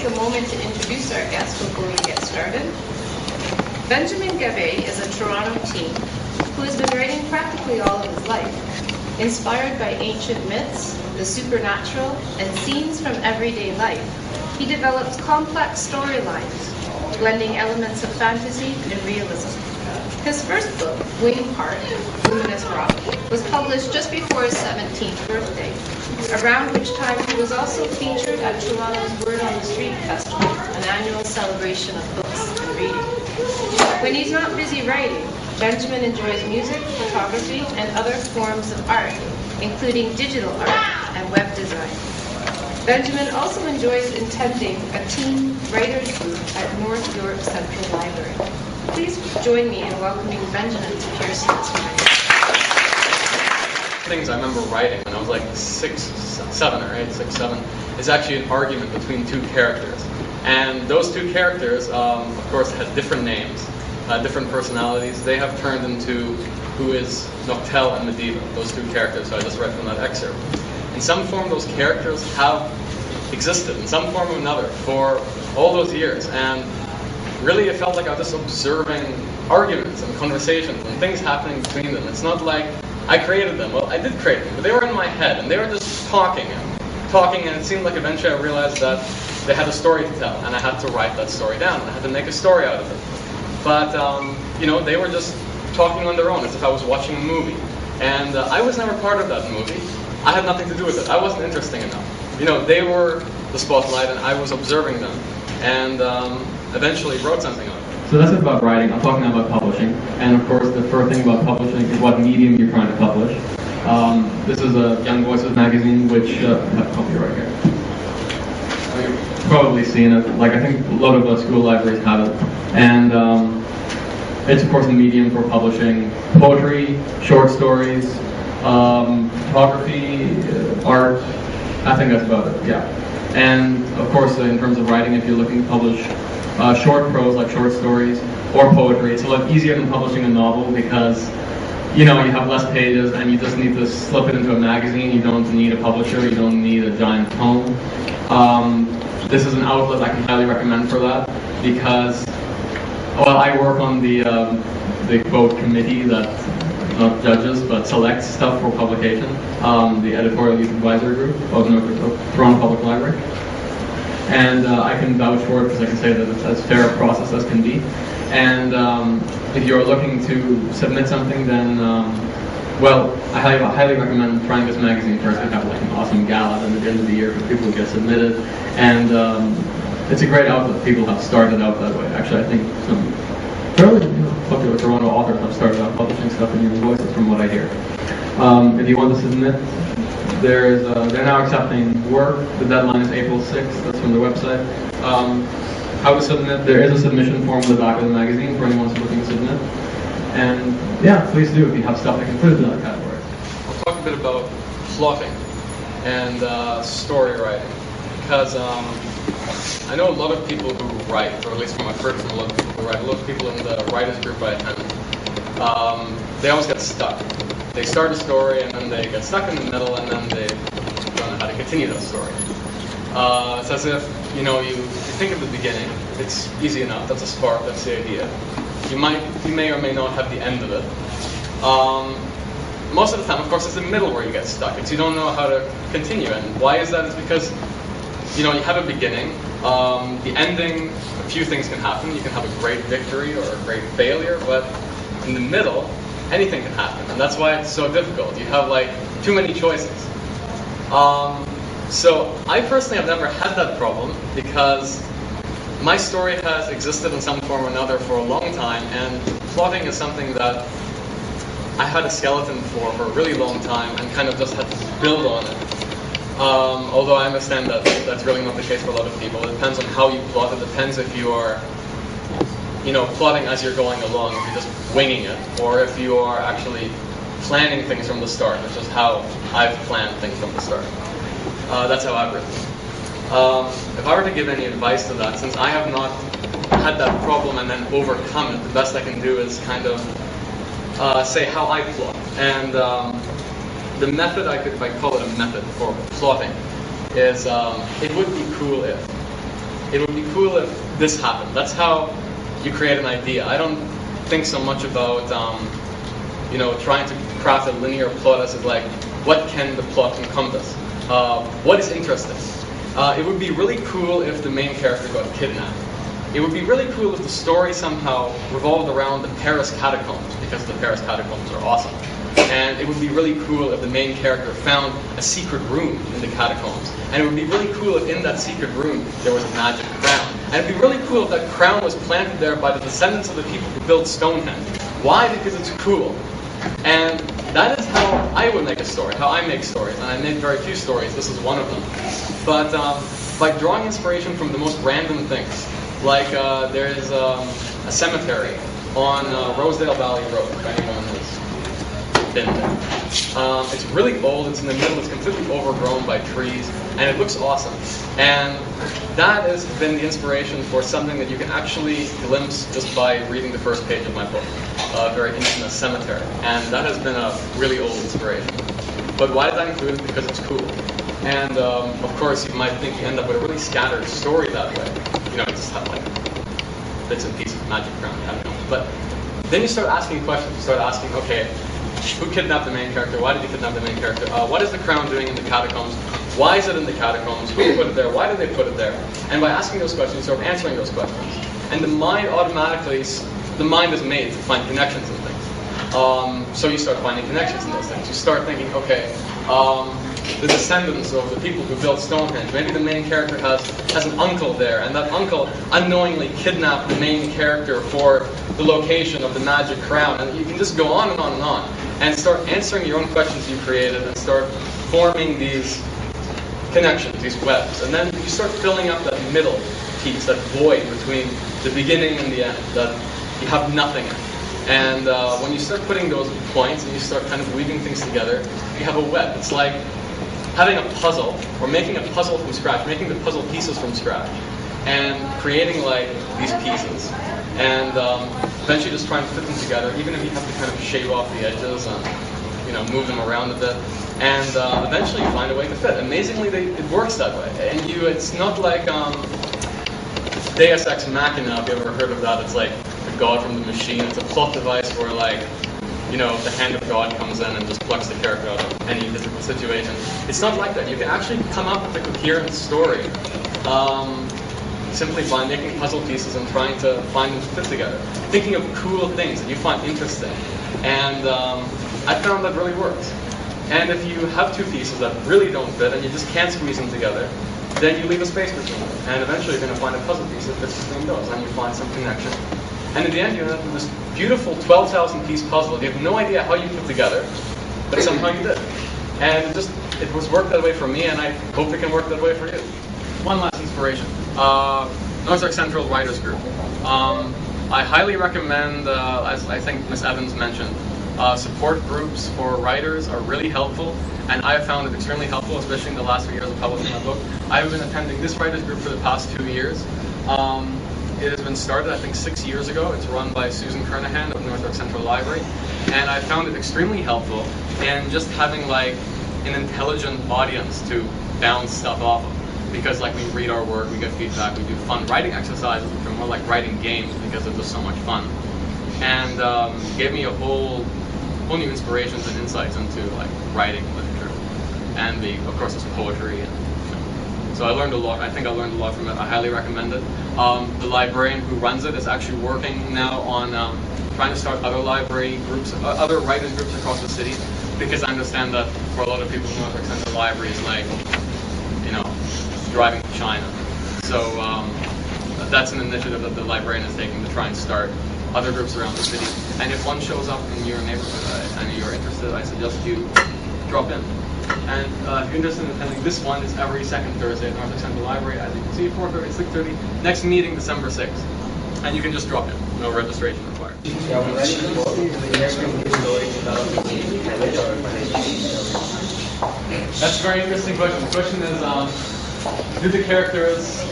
take a moment to introduce our guest before we get started. Benjamin Gabay is a Toronto teen who has been writing practically all of his life, inspired by ancient myths, the supernatural, and scenes from everyday life. He develops complex storylines, blending elements of fantasy and realism. His first book, Wingheart, Luminous Rock, was published just before his 17th birthday, around which time he was also featured at Toronto's Word on the Street Festival, an annual celebration of books and reading. When he's not busy writing, Benjamin enjoys music, photography, and other forms of art, including digital art and web design. Benjamin also enjoys attending a teen writers group at North York Central Library. Please join me in welcoming Benjamin to Pearson this morning. Things I remember writing when I was like 6, 7, is actually an argument between two characters. And those two characters, of course, had different names, different personalities. They have turned into who is Noctel and Medivh, those two characters, so I just read from that excerpt. In some form, those characters have existed, in some form or another, for all those years. And really, it felt like I was just observing arguments and conversations and things happening between them. It's not like I created them. Well, I did create them, but they were in my head, and they were just talking, and it seemed like eventually I realized that they had a story to tell, and I had to write that story down. I had to make a story out of it. But, they were just talking on their own, as if I was watching a movie. And I was never part of that movie. I had nothing to do with it. I wasn't interesting enough. They were the spotlight, and I was observing them, and eventually wrote something on it. So that's it about writing. I'm talking about publishing. And of course, the first thing about publishing is what medium you're trying to publish. This is a Young Voices magazine, which I have a copy right here. You've probably seen it. Like, I think a lot of school libraries have it. And it's, of course, a medium for publishing poetry, short stories, photography, art. I think that's about it, yeah. And, of course, in terms of writing, if you're looking to publish short prose, like short stories, or poetry, it's a lot easier than publishing a novel because, you have less pages and you just need to slip it into a magazine. You don't need a publisher, you don't need a giant tome. This is an outlet I can highly recommend for that because, well, I work on the quote committee that not judges but selects stuff for publication, the editorial youth advisory group of Toronto Public Library. And I can vouch for it because I can say that it's as fair a process as can be. And if you're looking to submit something, then, well, I highly recommend trying this magazine first. They have like an awesome gala at the end of the year for people who get submitted. And it's a great outlet. People have started out that way. Actually, I think some fairly popular Toronto authors have started out publishing stuff in Young Voices from what I hear. If you want to submit, they're now accepting work. The deadline is April 6th. That's from the website. How to submit? There is a submission form in the back of the magazine for anyone who's looking to submit. And yeah, please do if you have stuff that can fit into that category. I'll talk a bit about plotting and story writing because I know a lot of people who write, or at least from my personal, a lot of people who write. A lot of people in the writers group I attend. They always get stuck. They start a story and then they get stuck in the middle and then they don't know how to continue that story. It's as if, you think of the beginning, it's easy enough, that's a spark, that's the idea. You may or may not have the end of it. Most of the time, of course, it's the middle where you get stuck. It's you don't know how to continue. And why is that? It's because, you have a beginning. The ending, a few things can happen. You can have a great victory or a great failure, but in the middle, anything can happen. And that's why it's so difficult. You have, too many choices. So I personally have never had that problem because my story has existed in some form or another for a long time, and plotting is something that I had a skeleton for a really long time and kind of just had to build on it. Although I understand that that's really not the case for a lot of people. It depends on how you plot. It depends if you are, plotting as you're going along, if you're just winging it, or if you are actually planning things from the start, which is how I've planned things from the start. That's how I've written. If I were to give any advice to that, since I have not had that problem and then overcome it, the best I can do is kind of say how I plot. And the method, if I call it a method for plotting, is it would be cool if. it would be cool if this happened. That's how you create an idea. I don't think so much about trying to craft a linear plot as like, what can the plot encompass? What is interesting? It would be really cool if the main character got kidnapped. It would be really cool if the story somehow revolved around the Paris catacombs, because the Paris catacombs are awesome. And it would be really cool if the main character found a secret room in the catacombs. And it would be really cool if in that secret room there was a magic crown. And it would be really cool if that crown was planted there by the descendants of the people who built Stonehenge. Why? Because it's cool. And that is how I would make a story, how I make stories. And I make very few stories. This is one of them. But by drawing inspiration from the most random things, like there is a cemetery on Rosedale Valley Road, if anyone has been there. It's really old, it's in the middle, it's completely overgrown by trees, and it looks awesome. And that has been the inspiration for something that you can actually glimpse just by reading the first page of my book, a very intimate cemetery. And that has been a really old inspiration. But why did I include it? Because it's cool. And of course, you might think you end up with a really scattered story that way. You just have like bits and pieces of magic crown, I don't know. But then you start asking questions. You start asking, okay, who kidnapped the main character? Why did he kidnap the main character? What is the crown doing in the catacombs? Why is it in the catacombs? Who put it there? Why did they put it there? And by asking those questions, you start answering those questions. And the mind is made to find connections in things. So you start finding connections in those things. You start thinking, okay, the descendants of the people who built Stonehenge. Maybe the main character has an uncle there, and that uncle unknowingly kidnapped the main character for the location of the magic crown. And you can just go on and on and on, and start answering your own questions you created, and start forming these connections, these webs. And then you start filling up that middle piece, that void between the beginning and the end, that you have nothing in. And when you start putting those points and you start kind of weaving things together, you have a web. It's like having a puzzle, or making a puzzle from scratch, making the puzzle pieces from scratch, and creating like these pieces. And eventually just trying to fit them together, even if you have to kind of shave off the edges and move them around a bit. And eventually you find a way to fit. Amazingly, it works that way. And it's not like Deus Ex Machina, if you ever heard of that. It's like the God from the machine. It's a plot device where the hand of God comes in and just plucks the character out of any difficult situation. It's not like that. You can actually come up with a coherent story simply by making puzzle pieces and trying to find them to fit together. Thinking of cool things that you find interesting. And I found that really works. And if you have two pieces that really don't fit and you just can't squeeze them together, then you leave a space between them. And eventually you're going to find a puzzle piece that fits between those, and you find some connection. And in the end, you end up with this beautiful 12,000 piece puzzle. You have no idea how you put together, but somehow you did. And it was worked that way for me, and I hope it can work that way for you. One last inspiration. North Central Writers Group. I highly recommend, as I think Ms. Evans mentioned, support groups for writers are really helpful, and I have found it extremely helpful, especially in the last few years of publishing my book. I've been attending this writers group for the past 2 years. It has been started, I think, 6 years ago. It's run by Susan Kernahan of North Central Library, and I found it extremely helpful in just having like an intelligent audience to bounce stuff off of. Because like we read our work, we get feedback, we do fun writing exercises, which are more like writing games because they're just so much fun. And gave me a whole new inspirations and insights into like writing literature, and of course there's poetry. So I learned a lot. I think I learned a lot from it. I highly recommend it. The librarian who runs it is actually working now on trying to start other library groups, other writers groups across the city, because I understand that for a lot of people, North Central Library is like, driving to China. So that's an initiative that the librarian is taking to try and start other groups around the city. And if one shows up in your neighborhood and you're interested, I suggest you drop in. And if you're interested in attending, this one is every second Thursday at North Central Library, as you can see, 4:30, 6:30. Next meeting, December 6th. And you can just drop in, no registration required. That's a very interesting question. The question is, do the characters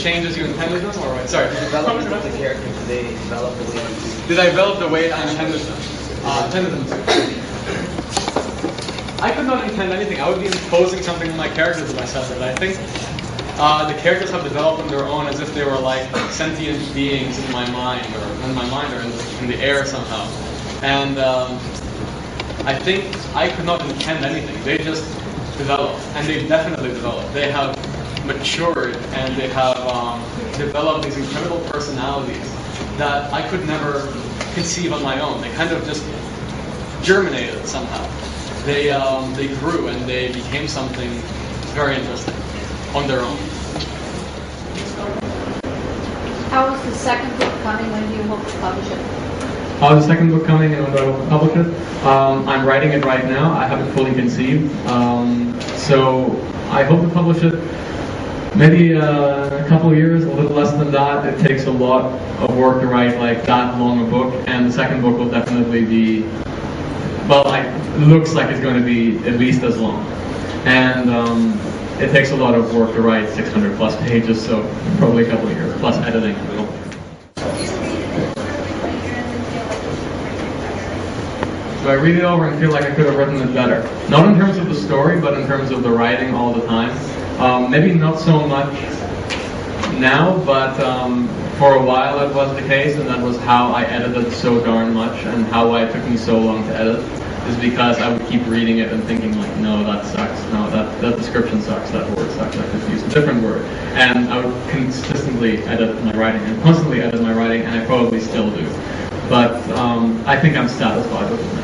change as you intended them, or sorry? The character, did they develop the way you Did I develop the way I intended them? To. I could not intend anything. I would be imposing something on my characters if I said that. I think the characters have developed on their own as if they were like sentient beings in my mind, or in my mind, or in the air somehow. And I think I could not intend anything. They just developed, and they've definitely developed. They have matured, and they have developed these incredible personalities that I could never conceive on my own. They kind of just germinated somehow. They grew, and they became something very interesting on their own. How is the second book coming? When do you hope to publish it? The second book coming, and when do I hope to publish it? I'm writing it right now. I haven't fully conceived. So I hope to publish it maybe a couple of years, a little less than that. It takes a lot of work to write like that long a book, and the second book will definitely be, well, it looks like it's going to be at least as long. And it takes a lot of work to write 600 plus pages, so probably a couple of years, plus editing. Do I read it over and feel like I could have written it better? Not in terms of the story, but in terms of the writing all the time. Maybe not so much now, but for a while that was the case, and that was how I edited so darn much, and how why it took me so long to edit, is because I would keep reading it and thinking like, no, that sucks, no, that description sucks, that word sucks, I could use a different word. And I would consistently edit my writing, and constantly edit my writing, and I probably still do. But I think I'm satisfied with it now.